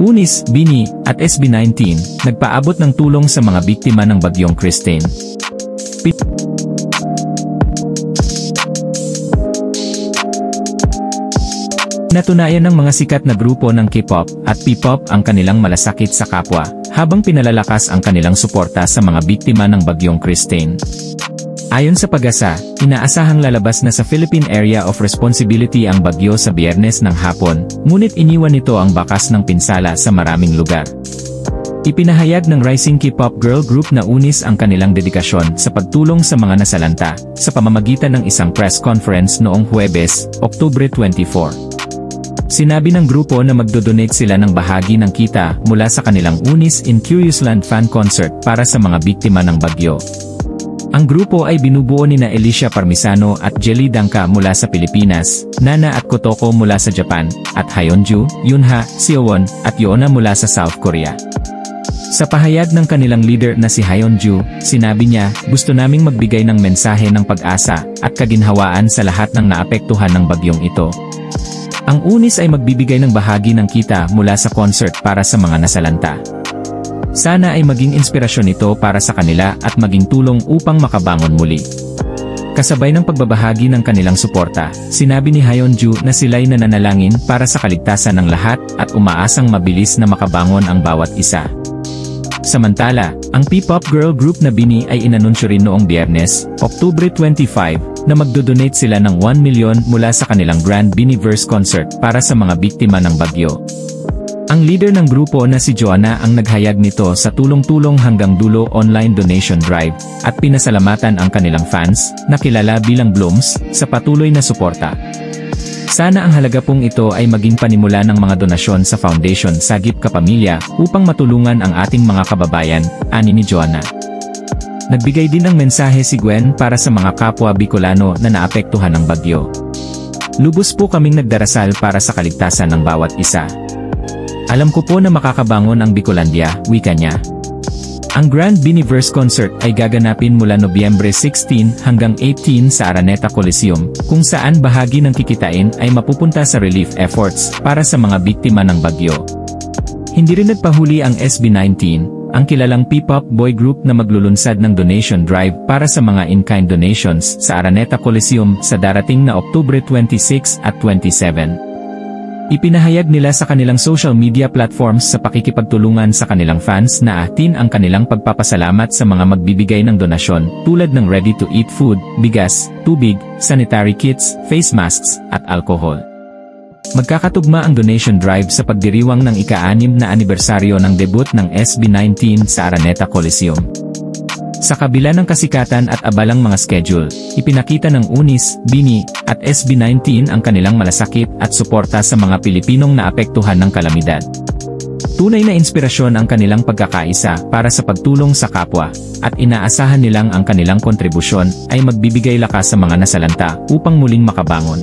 UNIS, BINI, at SB19, nagpaabot ng tulong sa mga biktima ng Bagyong Christine. Natunayan ng mga sikat na grupo ng K-pop at P-pop ang kanilang malasakit sa kapwa, habang pinalalakas ang kanilang suporta sa mga biktima ng Bagyong Christine. Ayon sa Pag-asa, inaasahang lalabas na sa Philippine Area of Responsibility ang bagyo sa Biyernes ng hapon, ngunit iniwan nito ang bakas ng pinsala sa maraming lugar. Ipinahayag ng rising K-pop girl group na UNIS ang kanilang dedikasyon sa pagtulong sa mga nasalanta, sa pamamagitan ng isang press conference noong Huwebes, Oktubre 24. Sinabi ng grupo na magdodonate sila ng bahagi ng kita mula sa kanilang UNIS in Curiousland fan concert para sa mga biktima ng bagyo. Ang grupo ay binubuo nina Alicia Parmisano at Jelly Dangka mula sa Pilipinas, Nana at Kotoko mula sa Japan, at Hyunju, Yunha, Seowon, at Yona mula sa South Korea. Sa pahayag ng kanilang leader na si Hyunju, sinabi niya, "Gusto naming magbigay ng mensahe ng pag-asa at kaginhawaan sa lahat ng naapektuhan ng bagyong ito." Ang UNIS ay magbibigay ng bahagi ng kita mula sa concert para sa mga nasalanta. Sana ay maging inspirasyon ito para sa kanila at maging tulong upang makabangon muli. Kasabay ng pagbabahagi ng kanilang suporta, sinabi ni Hyunju na sila'y nananalangin para sa kaligtasan ng lahat at umaasang mabilis na makabangon ang bawat isa. Samantala, ang P-pop girl group na BINI ay inanunsyo rin noong Biyernes, Oktubre 25, na magdodonate sila ng 1 million mula sa kanilang Grand BINIverse concert para sa mga biktima ng bagyo. Ang leader ng grupo na si Joanna ang naghayag nito sa tulong-tulong hanggang dulo online donation drive, at pinasalamatan ang kanilang fans, na kilala bilang Blooms, sa patuloy na suporta. Sana ang halaga pong ito ay maging panimula ng mga donasyon sa Foundation Sagip Kapamilya upang matulungan ang ating mga kababayan, ani ni Joanna. Nagbigay din ng mensahe si Gwen para sa mga kapwa Bicolano na naapektuhan ng bagyo. "Lubos po kaming nagdarasal para sa kaligtasan ng bawat isa. Alam ko po na makakabangon ang Bicolandia," wika niya. Ang Grand BINIverse concert ay gaganapin mula Nobyembre 16 hanggang 18 sa Araneta Coliseum, kung saan bahagi ng kikitain ay mapupunta sa relief efforts para sa mga biktima ng bagyo. Hindi rin nagpahuli ang SB19, ang kilalang P-pop boy group na maglulunsad ng donation drive para sa mga in-kind donations sa Araneta Coliseum sa darating na Oktubre 26 at 27. Ipinahayag nila sa kanilang social media platforms sa pakikipagtulungan sa kanilang fans na atin ang kanilang pagpapasalamat sa mga magbibigay ng donasyon tulad ng ready-to-eat food, bigas, tubig, sanitary kits, face masks, at alcohol. Magkakatugma ang donation drive sa pagdiriwang ng ika-6 na anibersaryo ng debut ng SB19 sa Araneta Coliseum. Sa kabila ng kasikatan at abalang mga schedule, ipinakita ng UNIS, BINI, at SB19 ang kanilang malasakit at suporta sa mga Pilipinong naapektuhan ng kalamidad. Tunay na inspirasyon ang kanilang pagkakaisa para sa pagtulong sa kapwa, at inaasahan nilang ang kanilang kontribusyon ay magbibigay lakas sa mga nasalanta upang muling makabangon.